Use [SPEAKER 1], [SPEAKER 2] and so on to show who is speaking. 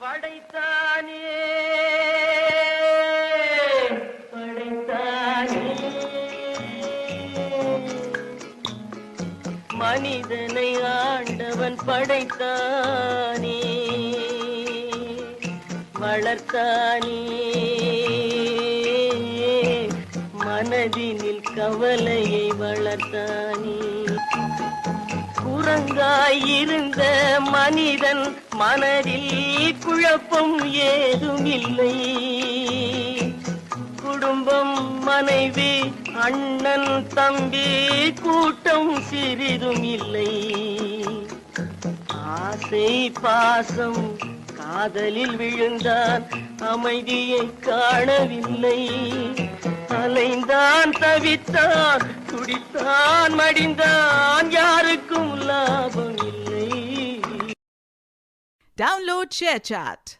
[SPEAKER 1] படைத்தானே படைத்தானே மனிதனை ஆண்டவன் படைத்தானே வளர்த்தானே மனதினில் கவலையை வளர்த்தானே குரங்காயிருந்த மனிதன் மனதில் குழப்பம் ஏதும் இல்லை குடும்பம் மனைவி அண்ணன் தம்பி கூட்டம் சிறிதும் இல்லை ஆசை பாசம் காதலில் விழுந்தான் அமைதியை காணவில்லை அலைந்தான் தவித்தான் துடித்தான் மடிந்தான் யாருக்கும் லாபம் இல்லை.
[SPEAKER 2] Download ShareChat.